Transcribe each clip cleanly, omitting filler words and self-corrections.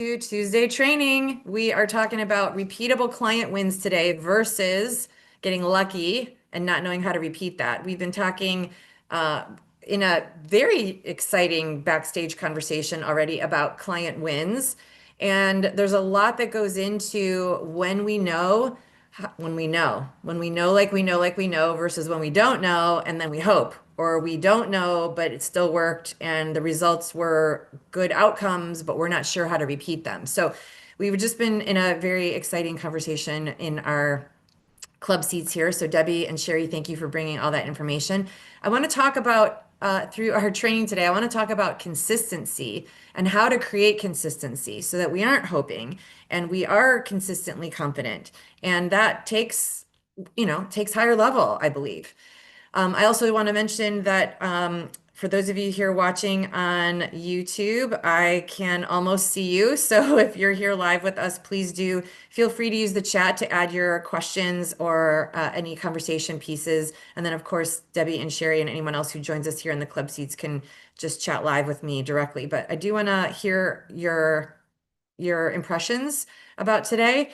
Tuesday training. We are talking about repeatable client wins today versus getting lucky and not knowing how to repeat that. We've been talking uh, in a very exciting backstage conversation already about client wins. And there's a lot that goes into when we know, like we know, like we know, versus when we don't know, and then we hope, or we don't know, but it still worked and the results were good outcomes, but we're not sure how to repeat them. So we've just been in a very exciting conversation in our club seats here. So Debbie and Sherry, thank you for bringing all that information. I want to talk about through our training today, I want to talk about consistency and how to create consistency so that we aren't hoping and we are consistently confident. And that takes higher level, I believe. I also want to mention that for those of you here watching on YouTube, I can almost see you. So if you're here live with us, please do feel free to use the chat to add your questions or any conversation pieces. And then, of course, Debbie and Sherry and anyone else who joins us here in the club seats can just chat live with me directly. But I do want to hear your impressions about today.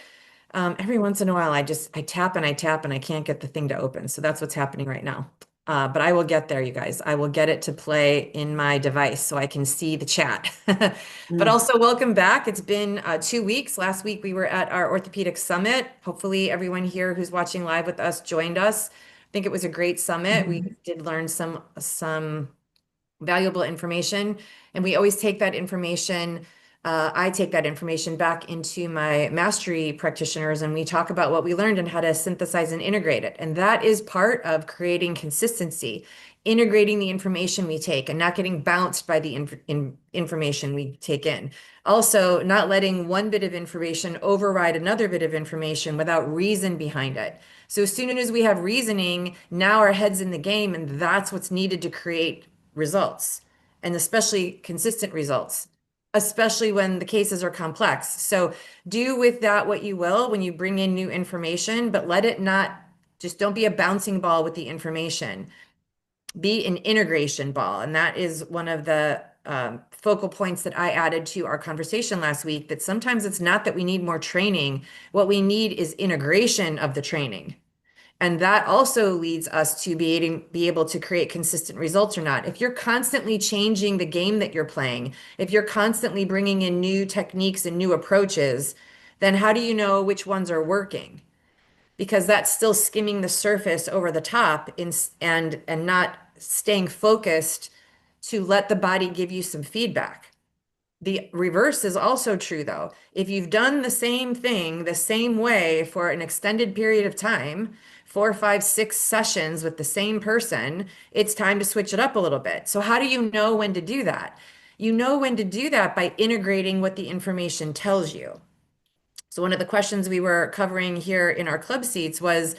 Every once in a while, I tap and I tap and I can't get the thing to open. So that's what's happening right now. But I will get there, you guys. I will get it to play in my device so I can see the chat. But Mm. also, welcome back. It's been 2 weeks. Last week, we were at our orthopedic summit. Hopefully, everyone here who's watching live with us joined us. I think it was a great summit. We did learn some valuable information. And we always take that information, I take that information back into my mastery practitioners, and we talk about what we learned and how to synthesize and integrate it. And that is part of creating consistency, integrating the information we take and not getting bounced by the information we take in. Also, not letting one bit of information override another bit of information without reason behind it. So as soon as we have reasoning, now our head's in the game, and that's what's needed to create results, and especially consistent results, especially when the cases are complex. So do with that what you will when you bring in new information, but let it not just don't be a bouncing ball with the information. Be an integration ball. And that is one of the focal points that I added to our conversation last week, that sometimes it's not that we need more training. What we need is integration of the training. And that also leads us to be able to create consistent results or not. If you're constantly changing the game that you're playing, if you're constantly bringing in new techniques and new approaches, then how do you know which ones are working? Because that's still skimming the surface over the top and not staying focused to let the body give you some feedback. The reverse is also true, though. If you've done the same thing the same way for an extended period of time, 4, 5, 6 sessions with the same person, it's time to switch it up a little bit. So, how do you know when to do that? You know when to do that by integrating what the information tells you. So, one of the questions we were covering here in our club seats was,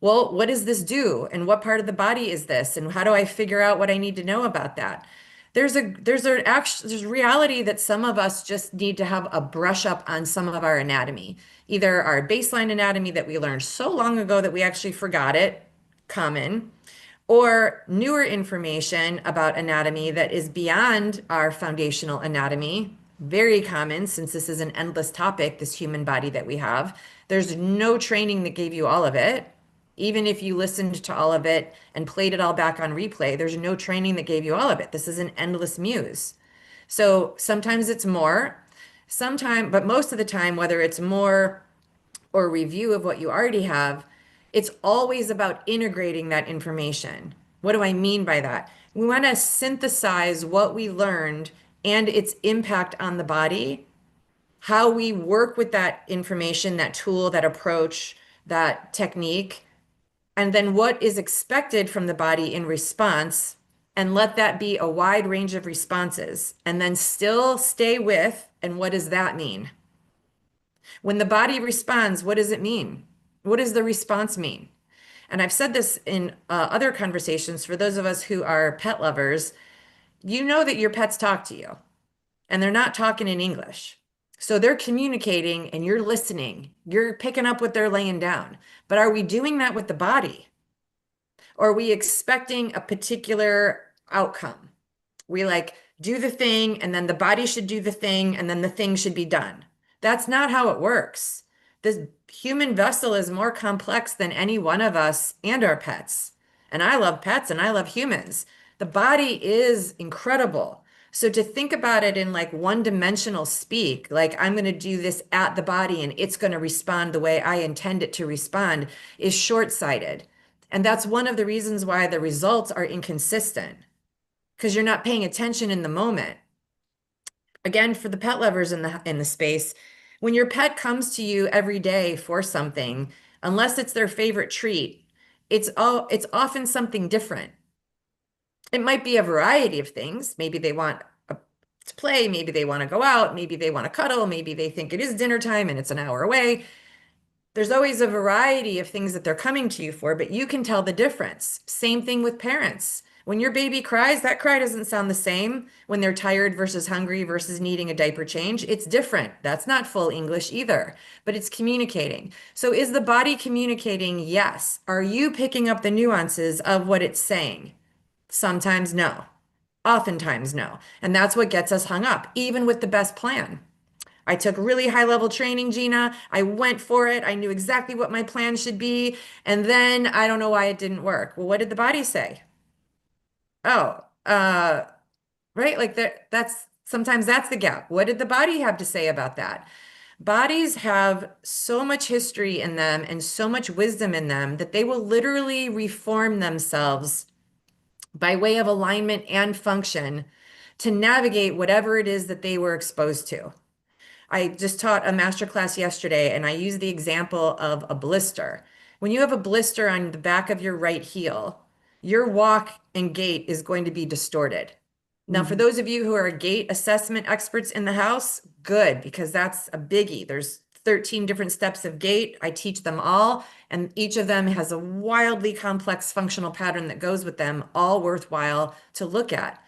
well, what does this do? And what part of the body is this? And how do I figure out what I need to know about that? There's reality that some of us just need to have a brush up on some of our anatomy, either our baseline anatomy that we learned so long ago that we actually forgot it, common, or newer information about anatomy that is beyond our foundational anatomy, very common since this is an endless topic, this human body that we have. There's no training that gave you all of it. Even if you listened to all of it and played it all back on replay, there's no training that gave you all of it. This is an endless muse. So sometimes it's more, but most of the time, whether it's more or review of what you already have, it's always about integrating that information. What do I mean by that? We want to synthesize what we learned and its impact on the body, how we work with that information, that tool, that approach, that technique, and then what is expected from the body in response, and let that be a wide range of responses, and then still stay with, and what does that mean? When the body responds, what does it mean? What does the response mean? And I've said this in other conversations for those of us who are pet lovers, you know that your pets talk to you and they're not talking in English. So they're communicating and you're listening. You're picking up what they're laying down. But are we doing that with the body? Or are we expecting a particular outcome? We like do the thing, and then the body should do the thing, and then the thing should be done. That's not how it works. This human vessel is more complex than any one of us and our pets. And I love pets and I love humans. The body is incredible. So to think about it in like one-dimensional speak, like I'm going to do this at the body and it's going to respond the way I intend it to respond, is short-sighted. And that's one of the reasons why the results are inconsistent, because you're not paying attention in the moment. Again, for the pet lovers in the space, when your pet comes to you every day for something, unless it's their favorite treat, it's often something different. It might be a variety of things. Maybe they want to play, maybe they want to go out, maybe they want to cuddle, maybe they think it is dinner time and it's an hour away. There's always a variety of things that they're coming to you for, but you can tell the difference. Same thing with parents. When your baby cries, that cry doesn't sound the same when they're tired versus hungry versus needing a diaper change. It's different. That's not full English either, but it's communicating. So is the body communicating? Yes. Are you picking up the nuances of what it's saying? Sometimes no. Oftentimes no. And that's what gets us hung up, even with the best plan. I took really high level training, Gina. I went for it. I knew exactly what my plan should be. And then I don't know why it didn't work. Well, what did the body say? Oh, right. Like that's sometimes that's the gap. What did the body have to say about that? Bodies have so much history in them and so much wisdom in them that they will literally reform themselves by way of alignment and function to navigate whatever it is that they were exposed to. I just taught a masterclass yesterday and I used the example of a blister. When you have a blister on the back of your right heel, your walk and gait is going to be distorted. Now, for Mhm. those of you who are gait assessment experts in the house, good, because that's a biggie. There's 13 different steps of gait. I teach them all, and each of them has a wildly complex functional pattern that goes with them, all worthwhile to look at.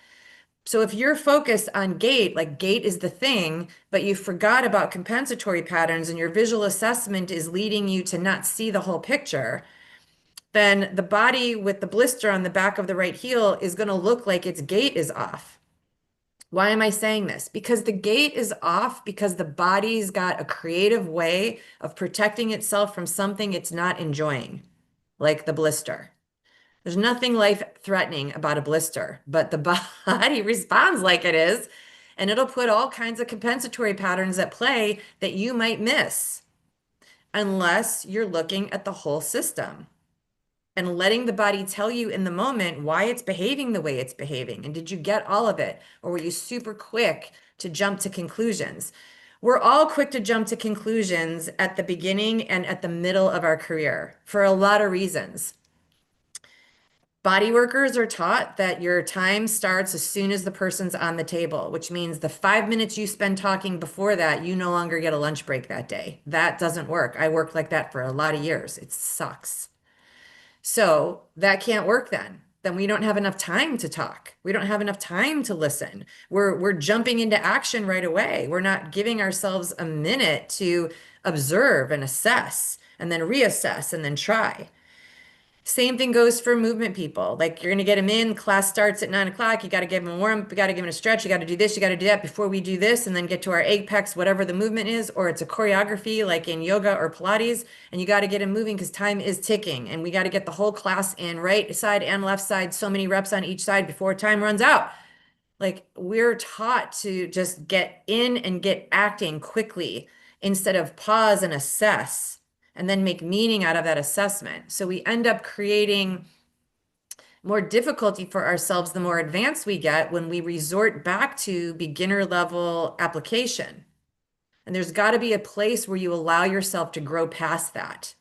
So if you're focused on gait, like gait is the thing, but you forgot about compensatory patterns and your visual assessment is leading you to not see the whole picture, then the body with the blister on the back of the right heel is going to look like its gait is off. Why am I saying this? Because the gait is off because the body's got a creative way of protecting itself from something it's not enjoying, like the blister. There's nothing life-threatening about a blister, but the body responds like it is, and it'll put all kinds of compensatory patterns at play that you might miss unless you're looking at the whole system and letting the body tell you in the moment why it's behaving the way it's behaving. And did you get all of it? Or were you super quick to jump to conclusions? We're all quick to jump to conclusions at the beginning and at the middle of our career for a lot of reasons. Body workers are taught that your time starts as soon as the person's on the table, which means the 5 minutes you spend talking before that, you no longer get a lunch break that day. That doesn't work. I worked like that for a lot of years. It sucks. So that can't work then. Then we don't have enough time to talk. We don't have enough time to listen. We're jumping into action right away. We're not giving ourselves a minute to observe and assess and then reassess and then try. Same thing goes for movement people. Like you're going to get them in, class starts at 9 o'clock. You got to give them a warm up. You got to give them a stretch. You got to do this. You got to do that before we do this and then get to our apex, whatever the movement is, or it's a choreography like in yoga or Pilates. And you got to get them moving because time is ticking. And we got to get the whole class in right side and left side, so many reps on each side before time runs out. Like we're taught to just get in and get acting quickly instead of pause and assess and then make meaning out of that assessment. So we end up creating more difficulty for ourselves the more advanced we get when we resort back to beginner level application. And there's got to be a place where you allow yourself to grow past that.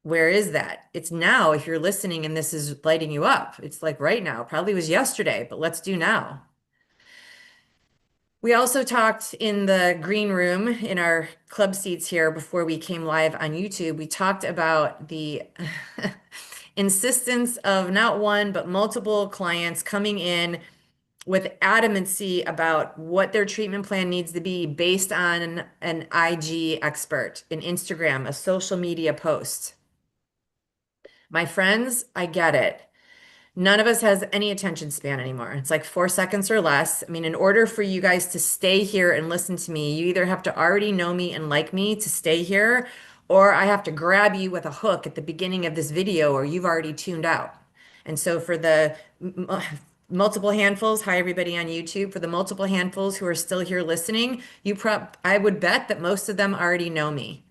Where is that? It's now if you're listening and this is lighting you up. It's like right now, probably was yesterday, but let's do now. We also talked in the green room in our club seats here before we came live on YouTube. We talked about the insistence of not one, but multiple clients coming in with adamancy about what their treatment plan needs to be based on an IG expert, an Instagram, a social media post. My friends, I get it. None of us has any attention span anymore. It's like 4 seconds or less. I mean, in order for you guys to stay here and listen to me, you either have to already know me and like me to stay here, or I have to grab you with a hook at the beginning of this video, or you've already tuned out. And so for the multiple handfuls, hi everybody on YouTube, for the multiple handfuls who are still here listening, I would bet that most of them already know me.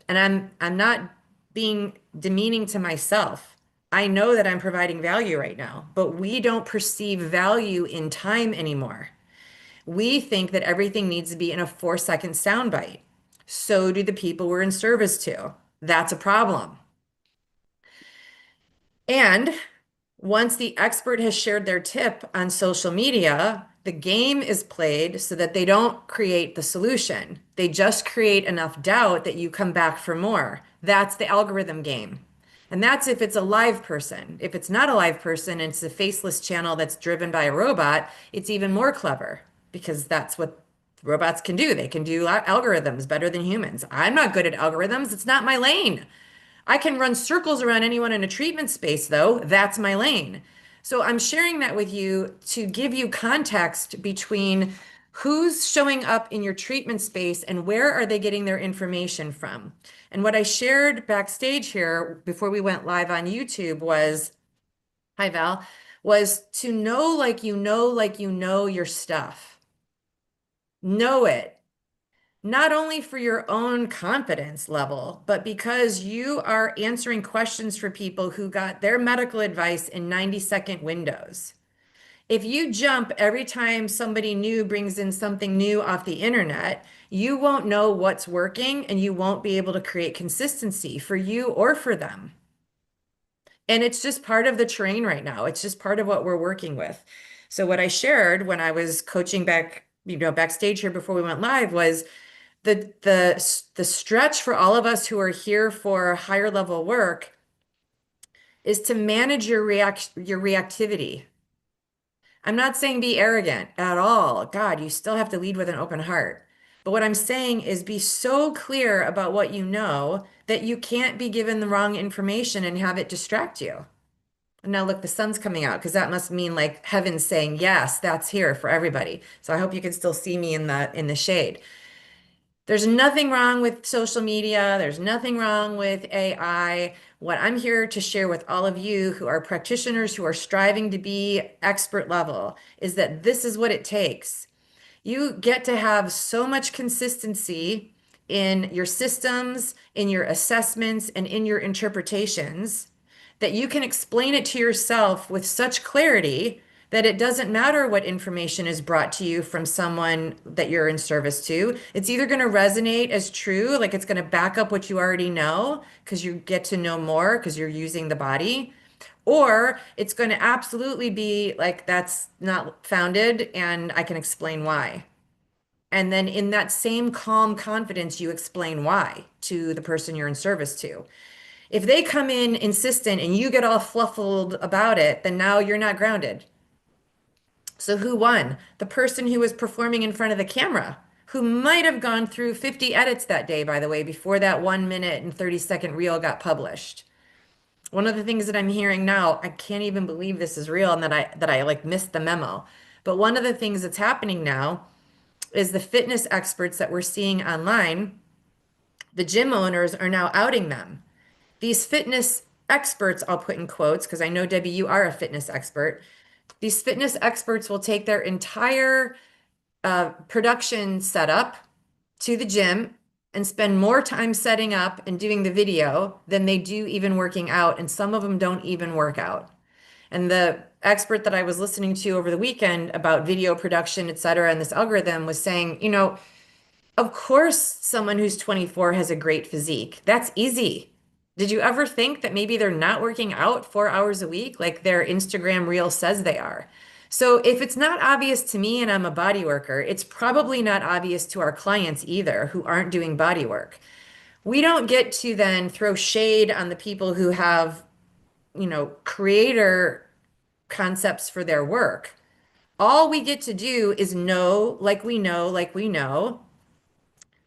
And I'm not being demeaning to myself. I know that I'm providing value right now, but we don't perceive value in time anymore. We think that everything needs to be in a 4 second soundbite. So do the people we're in service to. That's a problem. And once the expert has shared their tip on social media, the game is played so that they don't create the solution. They just create enough doubt that you come back for more. That's the algorithm game. And that's if it's a live person. If it's not a live person and it's a faceless channel that's driven by a robot, it's even more clever because that's what robots can do. They can do algorithms better than humans. I'm not good at algorithms. It's not my lane. I can run circles around anyone in a treatment space, though. That's my lane. So I'm sharing that with you to give you context between who's showing up in your treatment space and where are they getting their information from. And what I shared backstage here before we went live on YouTube was, hi Val, was to know like you know your stuff. Know it not only for your own confidence level, but because you are answering questions for people who got their medical advice in 90-second windows. If you jump every time somebody new brings in something new off the internet, you won't know what's working and you won't be able to create consistency for you or for them. And it's just part of the terrain right now. It's just part of what we're working with. So what I shared when I was coaching backstage here before we went live was the stretch for all of us who are here for higher level work is to manage your reactivity. I'm not saying be arrogant at all. God, you still have to lead with an open heart. But what I'm saying is be so clear about what you know that you can't be given the wrong information and have it distract you. And now look, the sun's coming out because that must mean like heaven saying, yes, that's here for everybody. So I hope you can still see me in the shade. There's nothing wrong with social media. There's nothing wrong with AI. What I'm here to share with all of you who are practitioners who are striving to be expert level is that this is what it takes. You get to have so much consistency in your systems, in your assessments, and in your interpretations that you can explain it to yourself with such clarity that it doesn't matter what information is brought to you from someone that you're in service to. It's either going to resonate as true, like it's going to back up what you already know because you get to know more because you're using the body, or it's going to absolutely be like that's not founded and I can explain why. And then in that same calm confidence, you explain why to the person you're in service to. If they come in insistent and you get all fluffled about it, then now you're not grounded. So who won? The person who was performing in front of the camera, who might have gone through 50 edits that day, by the way, before that 1 minute and 30-second reel got published. One of the things that I'm hearing now, I can't even believe this is real and that I like missed the memo. But one of the things that's happening now is the fitness experts that we're seeing online, the gym owners are now outing them. These fitness experts, I'll put in quotes because I know, Debbie, you are a fitness expert. These fitness experts will take their entire production setup to the gym and spend more time setting up and doing the video than they do even working out. And some of them don't even work out. And the expert that I was listening to over the weekend about video production, et cetera, and this algorithm was saying, of course, someone who's 24 has a great physique. That's easy. Did you ever think that maybe they're not working out 4 hours a week like their Instagram reel says they are? So if it's not obvious to me and I'm a body worker, it's probably not obvious to our clients either who aren't doing body work. We don't get to then throw shade on the people who have, creator concepts for their work. All we get to do is know, like we know,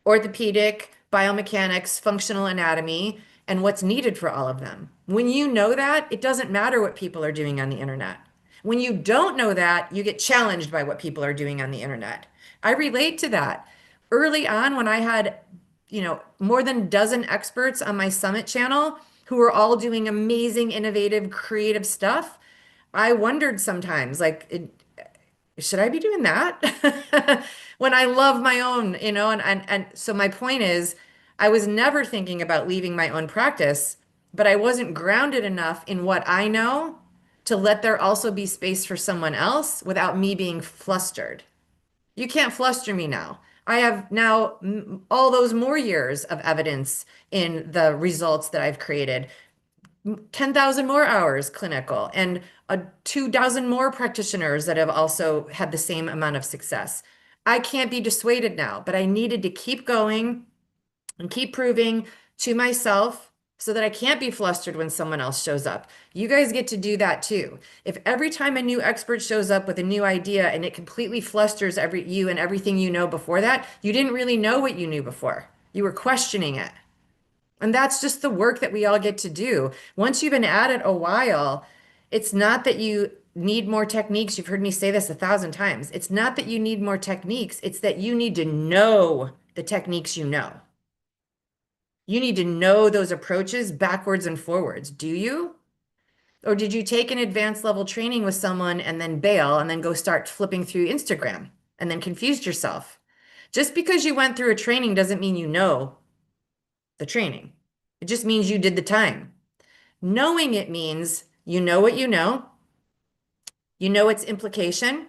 orthopedic, biomechanics, functional anatomy, and what's needed for all of them. When you know that, it doesn't matter what people are doing on the internet. When you don't know that, you get challenged by what people are doing on the internet. I relate to that. Early on, when I had, more than a dozen experts on my summit channel who were all doing amazing, innovative, creative stuff, I wondered sometimes, like, should I be doing that? When I love my own, and so my point is, I was never thinking about leaving my own practice, but I wasn't grounded enough in what I know to let there also be space for someone else without me being flustered. You can't fluster me now. I have now all those more years of evidence in the results that I've created. 10,000 more hours clinical and 2,000 more practitioners that have also had the same amount of success. I can't be dissuaded now, but I needed to keep going and keep proving to myself so that I can't be flustered when someone else shows up. You guys get to do that too. If every time a new expert shows up with a new idea and it completely flusters you and everything you know before that, you didn't really know what you knew before. You were questioning it. And that's just the work that we all get to do. Once you've been at it a while, it's not that you need more techniques. You've heard me say this 1,000 times. It's not that you need more techniques, it's that you need to know the techniques you know. You need to know those approaches backwards and forwards. Do you? Or did you take an advanced level training with someone and then bail and then go start flipping through Instagram and then confused yourself? Just because you went through a training doesn't mean you know the training. It just means you did the time. Knowing it means you know what you know its implication,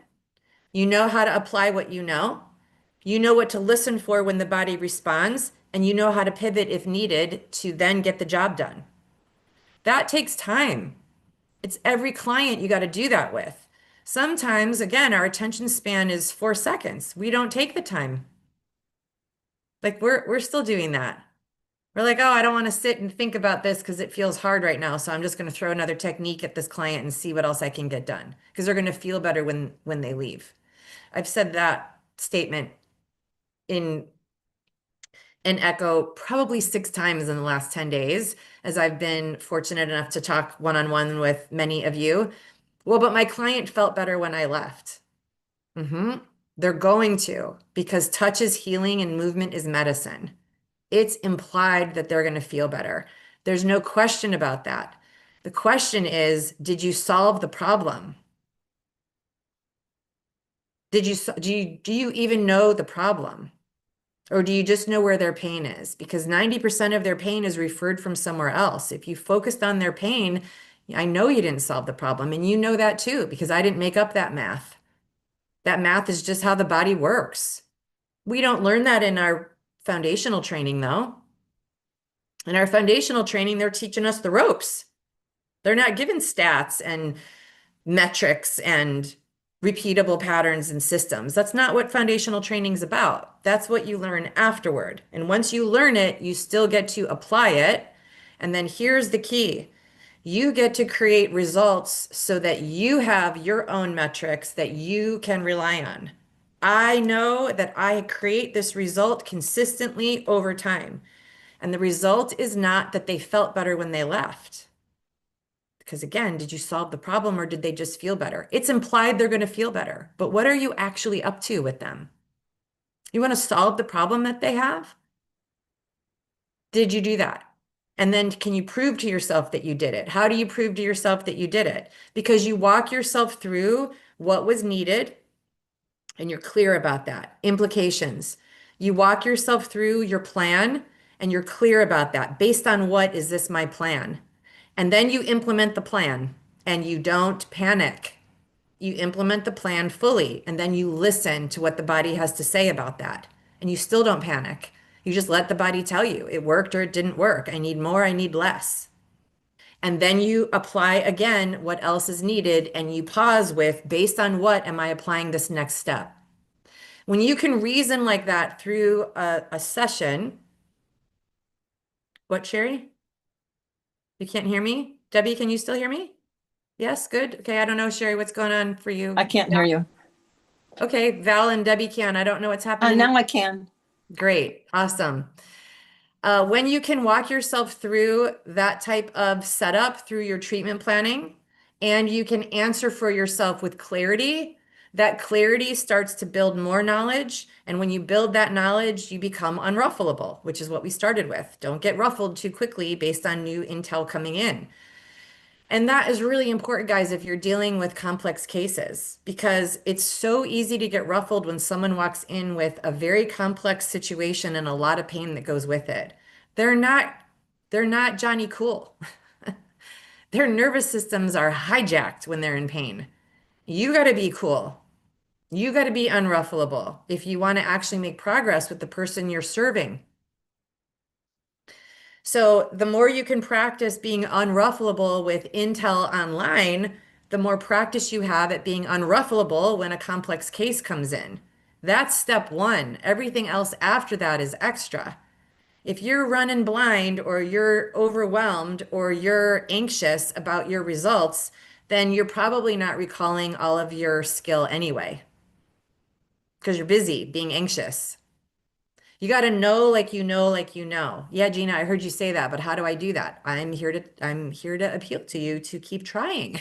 you know how to apply what you know what to listen for when the body responds, and you know how to pivot if needed to then get the job done. That takes time. It's every client you got to do that with. Sometimes, again, our attention span is 4 seconds. We don't take the time. Like we're still doing that. We're like, oh, I don't want to sit and think about this because it feels hard right now. So I'm just going to throw another technique at this client and see what else I can get done because they're going to feel better when they leave. I've said that statement in an echo probably 6 times in the last 10 days as I've been fortunate enough to talk one-on-one with many of you. Well, but my client felt better when I left. They're going to because touch is healing and movement is medicine. It's implied that they're going to feel better. There's no question about that. The question is, did you solve the problem? Do you even know the problem? Or do you just know where their pain is? Because 90% of their pain is referred from somewhere else. If you focused on their pain, I know you didn't solve the problem. And you know that too, because I didn't make up that math. That math is just how the body works. We don't learn that in our foundational training, though. In our foundational training, they're teaching us the ropes. They're not given stats and metrics and repeatable patterns and systems. That's not what foundational training is about. That's what you learn afterward. And once you learn it, you still get to apply it. And then here's the key. You get to create results so that you have your own metrics that you can rely on. I know that I create this result consistently over time. And the result is not that they felt better when they left. Because again, did you solve the problem or did they just feel better? It's implied they're going to feel better, but what are you actually up to with them? You want to solve the problem that they have? Did you do that? And then can you prove to yourself that you did it? How do you prove to yourself that you did it? Because you walk yourself through what was needed and you're clear about that. Implications. You walk yourself through your plan and you're clear about that. Based on what is this my plan? And then you implement the plan and you don't panic. You implement the plan fully and then you listen to what the body has to say about that. And you still don't panic. You just let the body tell you it worked or it didn't work. I need more, I need less. And then you apply again what else is needed and you pause with, based on what am I applying this next step? When you can reason like that through a session, what, Sherry? You can't hear me? Debbie, can you still hear me? Yes, good. Okay, I don't know, Sherry, what's going on for you? I can't hear you. Okay, Val and Debbie can. I don't know what's happening. Now I can. Great, awesome. When you can walk yourself through that type of setup through your treatment planning and you can answer for yourself with clarity, that clarity starts to build more knowledge. And when you build that knowledge, you become unruffleable, which is what we started with. Don't get ruffled too quickly based on new intel coming in. And that is really important, guys, if you're dealing with complex cases, because it's so easy to get ruffled when someone walks in with a very complex situation and a lot of pain that goes with it. They're not, they're not Johnny Cool. Their nervous systems are hijacked when they're in pain. You got to be cool. You got to be unruffleable if you want to actually make progress with the person you're serving. So the more you can practice being unruffleable with Intel online, the more practice you have at being unruffleable when a complex case comes in. That's step one. Everything else after that is extra. If you're running blind or you're overwhelmed or you're anxious about your results, then you're probably not recalling all of your skill anyway, because you're busy being anxious. You got to know like you know like you know. Yeah, Gina, I heard you say that, but how do I do that? I'm here to appeal to you to keep trying.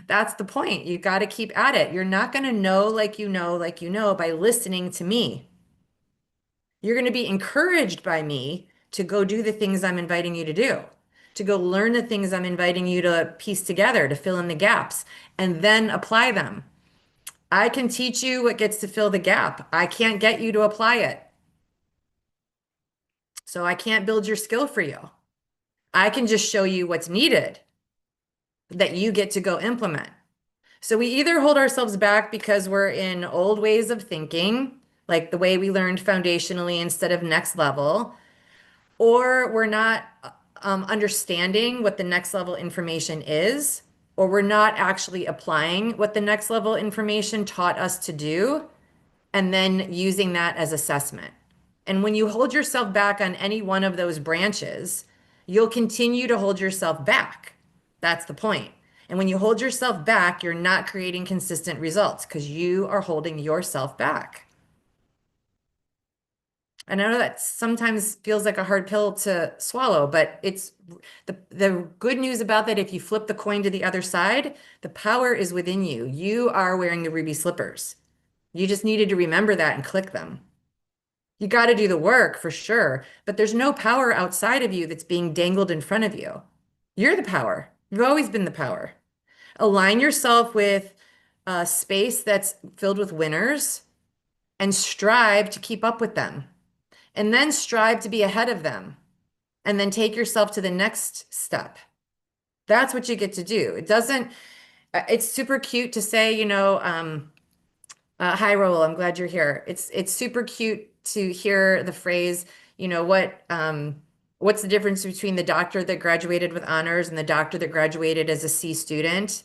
That's the point. You got to keep at it. You're not going to know like you know by listening to me. You're going to be encouraged by me to go do the things I'm inviting you to do, to go learn the things I'm inviting you to piece together, to fill in the gaps, and then apply them. I can teach you what gets to fill the gap. I can't get you to apply it. So I can't build your skill for you. I can just show you what's needed that you get to go implement. So we either hold ourselves back because we're in old ways of thinking, like the way we learned foundationally instead of next level, or we're not understanding what the next level information is, or we're not actually applying what the next level information taught us to do, and then using that as assessment. And when you hold yourself back on any one of those branches, you'll continue to hold yourself back. That's the point. And when you hold yourself back, you're not creating consistent results because you are holding yourself back. And I know that sometimes feels like a hard pill to swallow, but it's the good news about that. If you flip the coin to the other side, the power is within you. You are wearing the ruby slippers. You just needed to remember that and click them. You got to do the work for sure, but there's no power outside of you that's being dangled in front of you. You're the power. You've always been the power. Align yourself with a space that's filled with winners and strive to keep up with them. And then strive to be ahead of them. And then take yourself to the next step. That's what you get to do. It doesn't, it's super cute to say, hi, Raul, I'm glad you're here. It's super cute to hear the phrase, what's the difference between the doctor that graduated with honors and the doctor that graduated as a C student?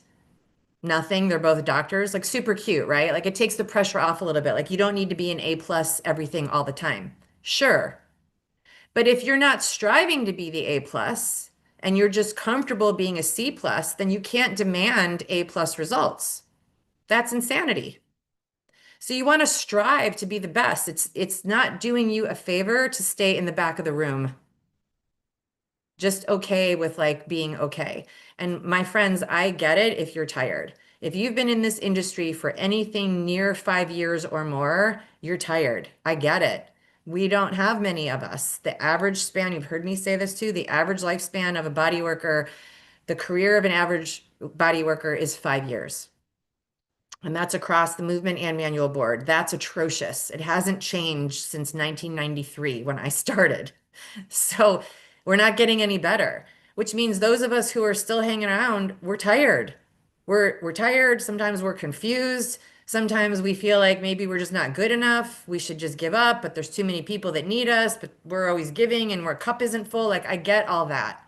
Nothing. They're both doctors. Like super cute, right? Like it takes the pressure off a little bit. Like you don't need to be an A plus everything all the time. Sure. But if you're not striving to be the A plus and you're just comfortable being a C plus, then you can't demand A plus results. That's insanity. So you want to strive to be the best. It's not doing you a favor to stay in the back of the room. Just okay with like being okay. And my friends, I get it if you're tired. If you've been in this industry for anything near 5 years or more, you're tired. I get it. We don't have many of us. The average span, you've heard me say this too, the average lifespan of a body worker, the career of an average body worker is 5 years. And that's across the movement and manual board. That's atrocious. It hasn't changed since 1993 when I started. So we're not getting any better, which means those of us who are still hanging around, we're tired. We're tired. Sometimes we're confused. Sometimes we feel like maybe we're just not good enough. We should just give up, but there's too many people that need us, but we're always giving and our cup isn't full. Like I get all that.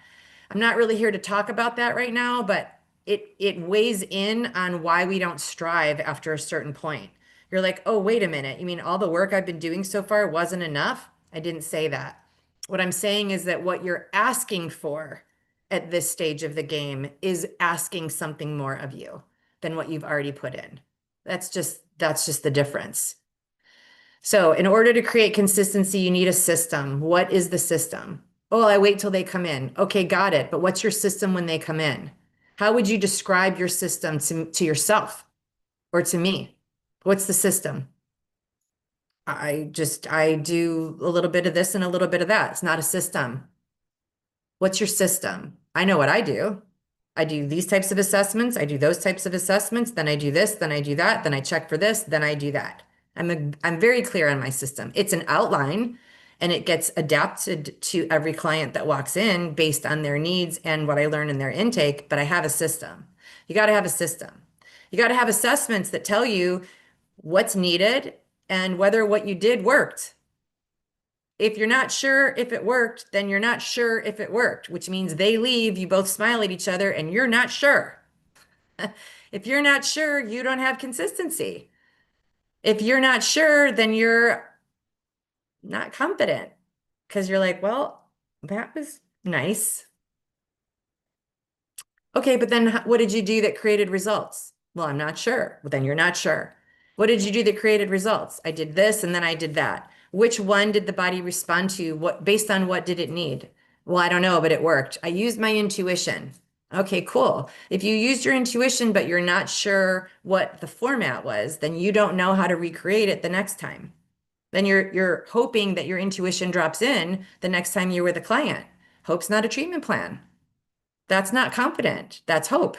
I'm not really here to talk about that right now, but it weighs in on why we don't strive after a certain point. You're like, "Oh, wait a minute. You mean all the work I've been doing so far wasn't enough?" I didn't say that. What I'm saying is that what you're asking for at this stage of the game is asking something more of you than what you've already put in. That's just the difference. So in order to create consistency, you need a system. What is the system? Oh, I wait till they come in. Okay, got it. But what's your system when they come in? How would you describe your system to yourself or to me? What's the system? I do a little bit of this and a little bit of that. It's not a system. What's your system? I know what I do. I do these types of assessments. I do those types of assessments. Then I do this. Then I do that. Then I check for this. Then I do that. I'm very clear on my system. It's an outline and it gets adapted to every client that walks in based on their needs and what I learn in their intake. But I have a system. You got to have a system. You got to have assessments that tell you what's needed and whether what you did worked. If you're not sure if it worked, then you're not sure if it worked, which means they leave, you both smile at each other, and you're not sure. If you're not sure, you don't have consistency. If you're not sure, then you're not confident because you're like, well, that was nice. Okay, but then what did you do that created results? Well, I'm not sure. Well, then you're not sure. What did you do that created results? I did this and then I did that. Which one did the body respond to? What based on what did it need? Well, I don't know, but it worked. I used my intuition. Okay, cool. If you used your intuition, but you're not sure what the format was, then you don't know how to recreate it the next time. Then you're hoping that your intuition drops in the next time you're with a client. Hope's not a treatment plan. That's not confident. That's hope.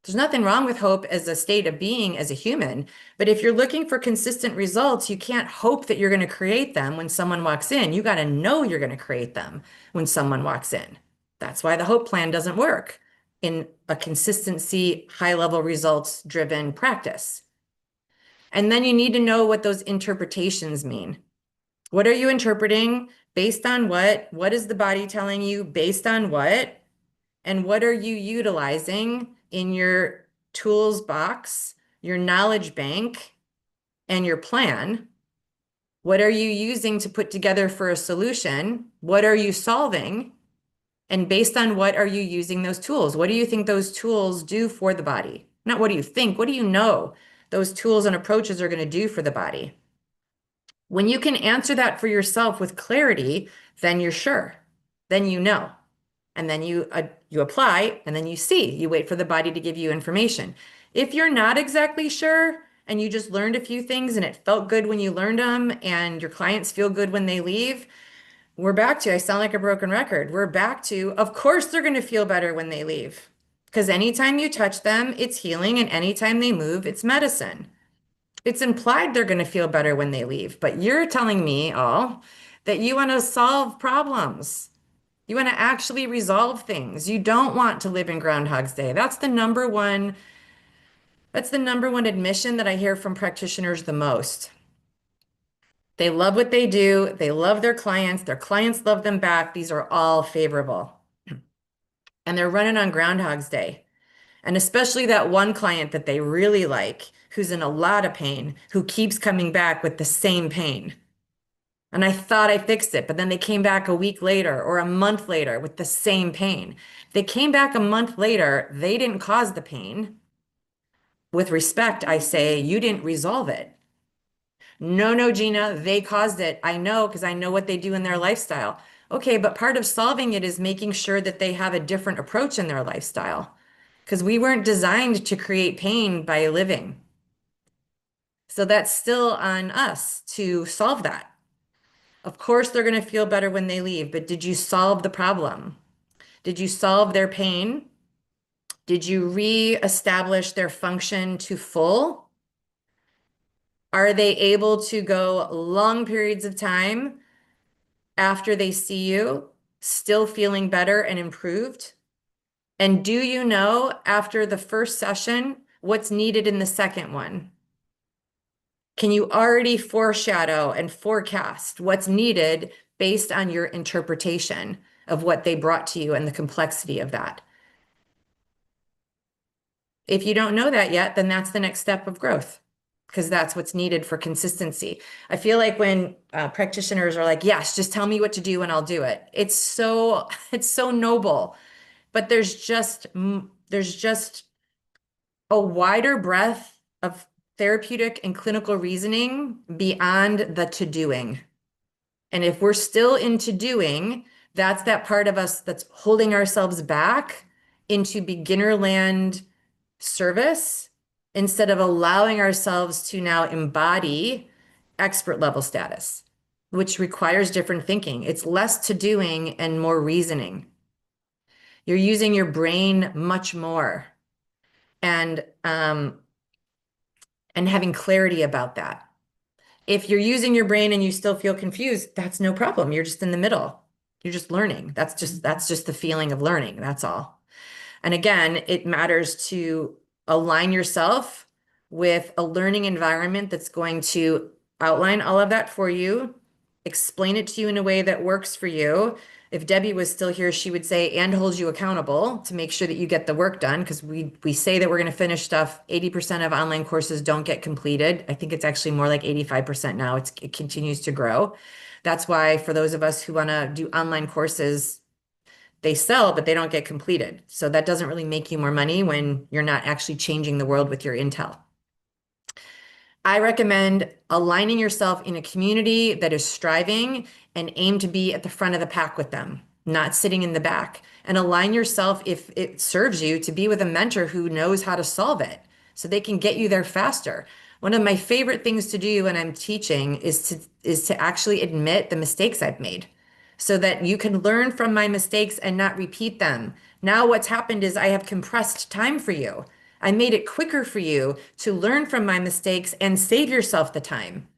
There's nothing wrong with hope as a state of being as a human. But if you're looking for consistent results, you can't hope that you're going to create them when someone walks in. You got to know you're going to create them when someone walks in. That's why the hope plan doesn't work in a consistency, high level results driven practice. And then you need to know what those interpretations mean. What are you interpreting based on what? What is the body telling you based on what? And what are you utilizing in your tools box, your knowledge bank, and your plan? What are you using to put together for a solution? What are you solving? And based on what are you using those tools? What do you think those tools do for the body? Not what do you think, what do you know those tools and approaches are going to do for the body? When you can answer that for yourself with clarity, then you're sure. Then you know. And then you apply and then you see. You wait for the body to give you information. If you're not exactly sure and you just learned a few things and it felt good when you learned them and your clients feel good when they leave, we're back to, I sound like a broken record. We're back to, of course they're going to feel better when they leave. Because anytime you touch them, it's healing, and anytime they move, it's medicine. It's implied they're going to feel better when they leave, but you're telling me all that you want to solve problems. You want to actually resolve things. You don't want to live in Groundhog's Day. That's the number one admission that I hear from practitioners the most. They love what they do. They love their clients love them back. These are all favorable. And they're running on Groundhog's Day. And especially that one client that they really like, who's in a lot of pain, who keeps coming back with the same pain. And I thought I fixed it, but then they came back a week later or a month later with the same pain. They came back a month later, they didn't cause the pain. With respect, I say, you didn't resolve it. No, no, Gina, they caused it. I know because I know what they do in their lifestyle. Okay, but part of solving it is making sure that they have a different approach in their lifestyle because we weren't designed to create pain by living. So that's still on us to solve that. Of course, they're going to feel better when they leave, but did you solve the problem? Did you solve their pain? Did you re-establish their function to full? Are they able to go long periods of time after they see you, still feeling better and improved? And do you know after the first session what's needed in the second one? Can you already foreshadow and forecast what's needed based on your interpretation of what they brought to you and the complexity of that? If you don't know that yet, then that's the next step of growth because that's what's needed for consistency. I feel like when practitioners are like, yes, just tell me what to do and I'll do it. It's so noble, but there's just a wider breadth of therapeutic and clinical reasoning beyond the to-doing. And if we're still into doing, that's that part of us that's holding ourselves back into beginner land service instead of allowing ourselves to now embody expert level status, which requires different thinking. It's less to doing and more reasoning. You're using your brain much more and and having clarity about that. If you're using your brain and you still feel confused, that's no problem. You're just in the middle. You're just learning. That's just the feeling of learning. That's all. And again, it matters to align yourself with a learning environment that's going to outline all of that for you, explain it to you in a way that works for you. If Debbie was still here, she would say, and hold you accountable to make sure that you get the work done. Because we say that we're going to finish stuff. 80% of online courses don't get completed. I think it's actually more like 85% now. It continues to grow. That's why for those of us who want to do online courses, they sell, but they don't get completed. So that doesn't really make you more money when you're not actually changing the world with your intel. I recommend aligning yourself in a community that is striving and aim to be at the front of the pack with them, not sitting in the back. And align yourself if it serves you to be with a mentor who knows how to solve it so they can get you there faster. One of my favorite things to do when I'm teaching is to actually admit the mistakes I've made so that you can learn from my mistakes and not repeat them. Now, what's happened is I have compressed time for you. I made it quicker for you to learn from my mistakes and save yourself the time.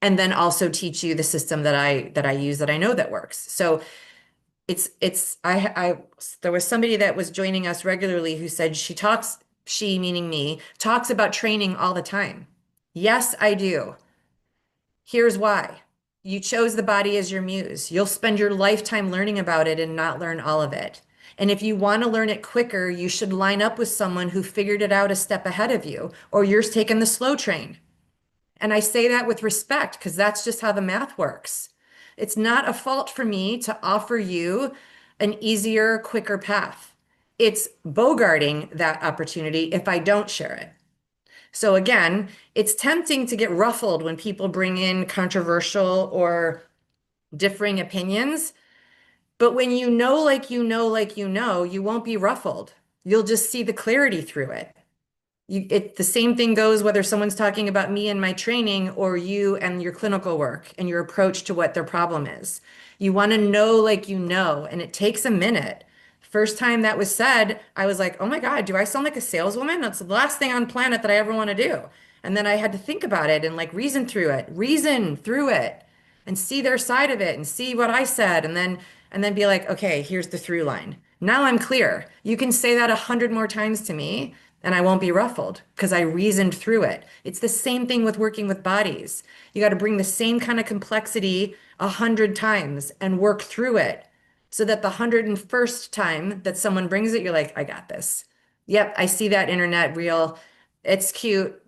And then also teach you the system that I use that I know that works. So I there was somebody that was joining us regularly who said she meaning me, talks about training all the time. Yes, I do. Here's why. You chose the body as your muse. You'll spend your lifetime learning about it and not learn all of it. And if you want to learn it quicker, you should line up with someone who figured it out a step ahead of you, or you're taking the slow train. And I say that with respect because that's just how the math works. It's not a fault for me to offer you an easier, quicker path. It's bogarting that opportunity if I don't share it. So again, it's tempting to get ruffled when people bring in controversial or differing opinions. But when you know, like you know, like you know, you won't be ruffled. You'll just see the clarity through it. The same thing goes whether someone's talking about me and my training or you and your clinical work and your approach to what their problem is. You want to know like you know, and it takes a minute. First time that was said, I was like, oh my God, do I sound like a saleswoman? That's the last thing on planet that I ever want to do. And then I had to think about it and like reason through it and see their side of it and see what I said and then be like, okay, here's the through line. Now I'm clear. You can say that 100 more times to me and I won't be ruffled because I reasoned through it. It's the same thing with working with bodies. You got to bring the same kind of complexity 100 times and work through it so that the 101st time that someone brings it, you're like, I got this. Yep, I see that internet reel. It's cute.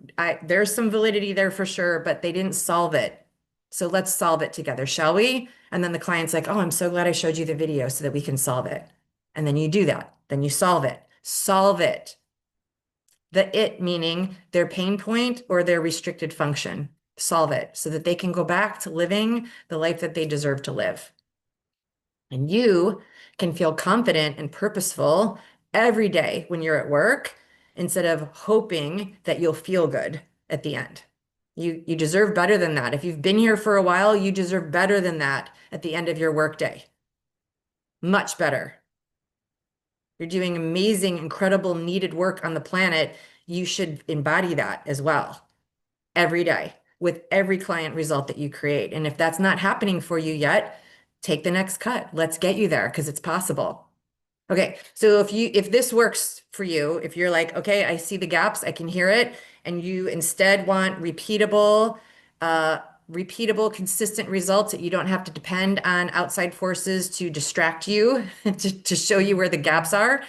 There's some validity there for sure, but they didn't solve it. So let's solve it together, shall we? And then the client's like, oh, I'm so glad I showed you the video so that we can solve it. And then you do that. Then you solve it. Solve it. The it meaning their pain point or their restricted function. Solve it so that they can go back to living the life that they deserve to live. And you can feel confident and purposeful every day when you're at work instead of hoping that you'll feel good at the end. You deserve better than that. If you've been here for a while, you deserve better than that at the end of your workday. Much better. You're doing amazing, incredible, needed work on the planet. You should embody that as well every day with every client result that you create. And if that's not happening for you yet, take the next cut. Let's get you there because it's possible. Okay, so if this works for you, if you're like, okay, I see the gaps, I can hear it, and you instead want repeatable, consistent results that you don't have to depend on outside forces to distract you, to show you where the gaps are,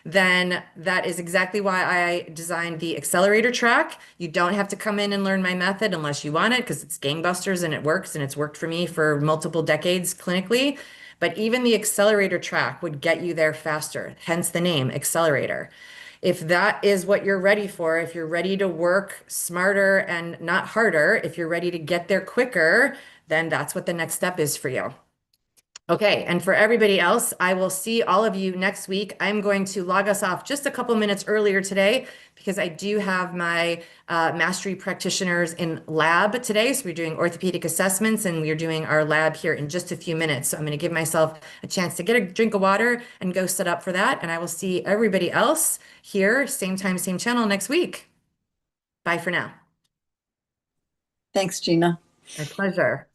then that is exactly why I designed the accelerator track. You don't have to come in and learn my method unless you want it, because it's gangbusters and it works, and it's worked for me for multiple decades clinically. But even the accelerator track would get you there faster, hence the name accelerator. If that is what you're ready for, if you're ready to work smarter and not harder, if you're ready to get there quicker, then that's what the next step is for you. Okay, and for everybody else, I will see all of you next week. I'm going to log us off just a couple minutes earlier today because I do have my mastery practitioners in lab today. So we're doing orthopedic assessments and we're doing our lab here in just a few minutes. So I'm going to give myself a chance to get a drink of water and go set up for that. And I will see everybody else here, same time, same channel next week. Bye for now. Thanks, Gina. My pleasure.